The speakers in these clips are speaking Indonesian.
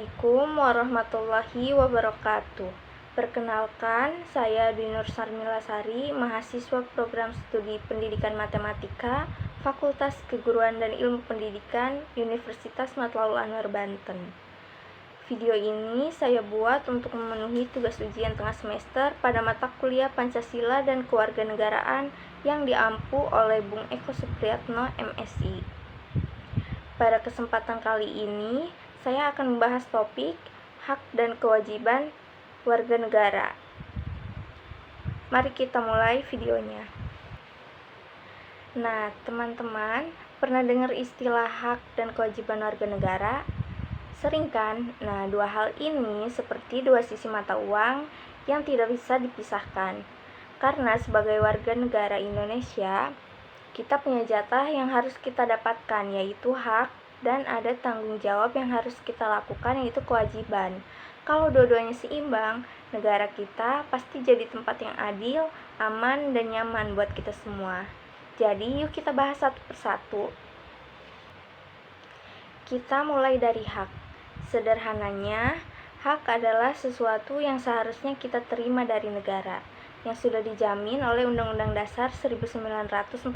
Assalamualaikum warahmatullahi wabarakatuh. Perkenalkan, saya Dwi Nur Sarmila Sari, mahasiswa program studi Pendidikan Matematika, Fakultas Keguruan dan Ilmu Pendidikan, Universitas Matlaul Anwar, Banten. Video ini saya buat untuk memenuhi tugas ujian tengah semester pada mata kuliah Pancasila dan Kewarganegaraan yang diampu oleh Bung Eko Supriyatno, MSI. Pada kesempatan kali ini, saya akan membahas topik hak dan kewajiban warga negara. Mari kita mulai videonya. Nah, teman-teman, pernah dengar istilah hak dan kewajiban warga negara? Sering kan? Nah, dua hal ini seperti dua sisi mata uang yang tidak bisa dipisahkan. Karena sebagai warga negara Indonesia, kita punya jatah yang harus kita dapatkan, yaitu hak, dan ada tanggung jawab yang harus kita lakukan, yaitu kewajiban. Kalau dua-duanya seimbang, negara kita pasti jadi tempat yang adil, aman, dan nyaman buat kita semua. Jadi, yuk kita bahas satu persatu. Kita mulai dari hak. Sederhananya, hak adalah sesuatu yang seharusnya kita terima dari negara, yang sudah dijamin oleh Undang-Undang Dasar 1945.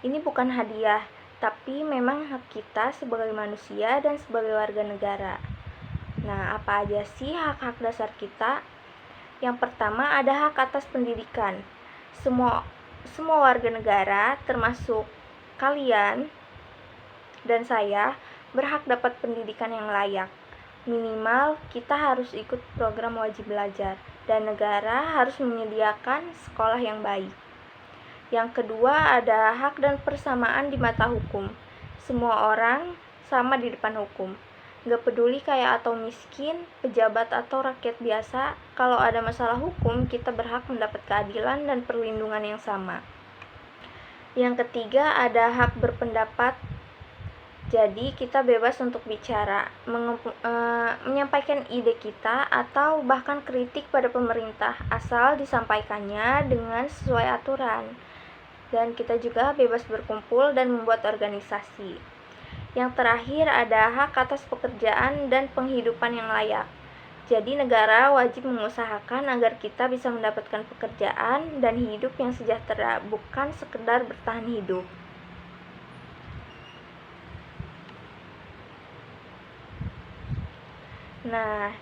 Ini bukan hadiah, tapi memang hak kita sebagai manusia dan sebagai warga negara. Nah, apa aja sih hak-hak dasar kita? Yang pertama ada hak atas pendidikan. Semua warga negara, termasuk kalian dan saya, berhak dapat pendidikan yang layak. Minimal kita harus ikut program wajib belajar, dan negara harus menyediakan sekolah yang baik. Yang kedua ada hak dan persamaan di mata hukum. Semua orang sama di depan hukum. Gak peduli kaya atau miskin, pejabat atau rakyat biasa, kalau ada masalah hukum, kita berhak mendapat keadilan dan perlindungan yang sama. Yang ketiga ada hak berpendapat. Jadi kita bebas untuk bicara, menyampaikan ide kita atau bahkan kritik pada pemerintah, asal disampaikannya dengan sesuai aturan. Dan kita juga bebas berkumpul dan membuat organisasi. Yang terakhir ada hak atas pekerjaan dan penghidupan yang layak. Jadi negara wajib mengusahakan agar kita bisa mendapatkan pekerjaan dan hidup yang sejahtera, bukan sekedar bertahan hidup. Nah,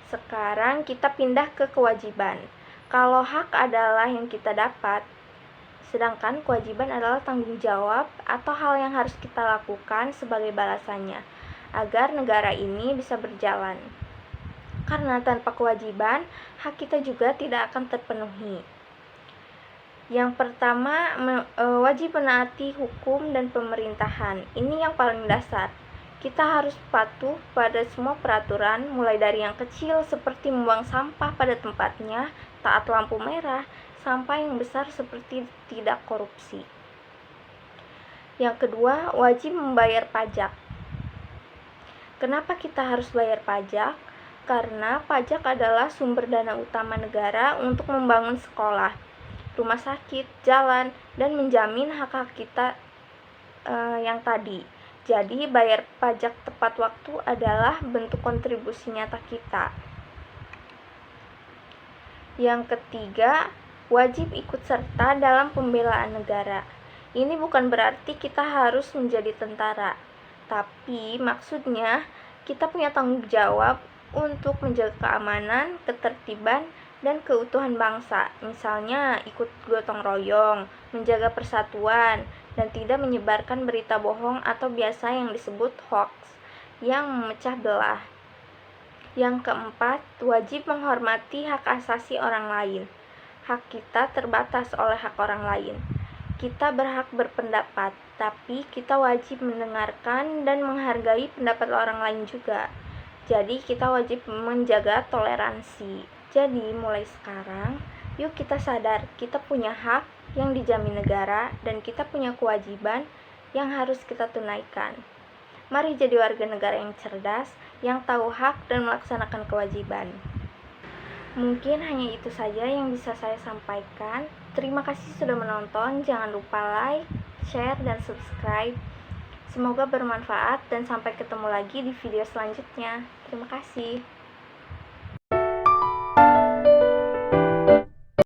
sekarang kita pindah ke kewajiban. Kalau hak adalah yang kita dapat, sedangkan kewajiban adalah tanggung jawab atau hal yang harus kita lakukan sebagai balasannya, agar negara ini bisa berjalan. Karena tanpa kewajiban, hak kita juga tidak akan terpenuhi. Yang pertama, wajib menaati hukum dan pemerintahan. Ini yang paling dasar. Kita harus patuh pada semua peraturan, mulai dari yang kecil seperti membuang sampah pada tempatnya, taat lampu merah, sampai yang besar seperti tidak korupsi. Yang kedua, wajib membayar pajak. Kenapa kita harus bayar pajak? Karena pajak adalah sumber dana utama negara untuk membangun sekolah, rumah sakit, jalan, dan menjamin hak-hak kita yang tadi. Jadi, bayar pajak tepat waktu adalah bentuk kontribusi nyata kita. Yang ketiga, wajib ikut serta dalam pembelaan negara. Ini bukan berarti kita harus menjadi tentara, tapi maksudnya kita punya tanggung jawab untuk menjaga keamanan, ketertiban, dan keutuhan bangsa. Misalnya ikut gotong royong, menjaga persatuan, dan tidak menyebarkan berita bohong atau biasa yang disebut hoax yang memecah belah. Yang keempat, wajib menghormati hak asasi orang lain. Hak kita terbatas oleh hak orang lain. Kita berhak berpendapat, tapi kita wajib mendengarkan dan menghargai pendapat orang lain juga. Jadi kita wajib menjaga toleransi. Jadi mulai sekarang, yuk kita sadar kita punya hak yang dijamin negara dan kita punya kewajiban yang harus kita tunaikan. Mari jadi warga negara yang cerdas, yang tahu hak dan melaksanakan kewajiban. Mungkin hanya itu saja yang bisa saya sampaikan. Terima kasih sudah menonton. Jangan lupa like, share, dan subscribe. Semoga bermanfaat dan sampai ketemu lagi di video selanjutnya. Terima kasih.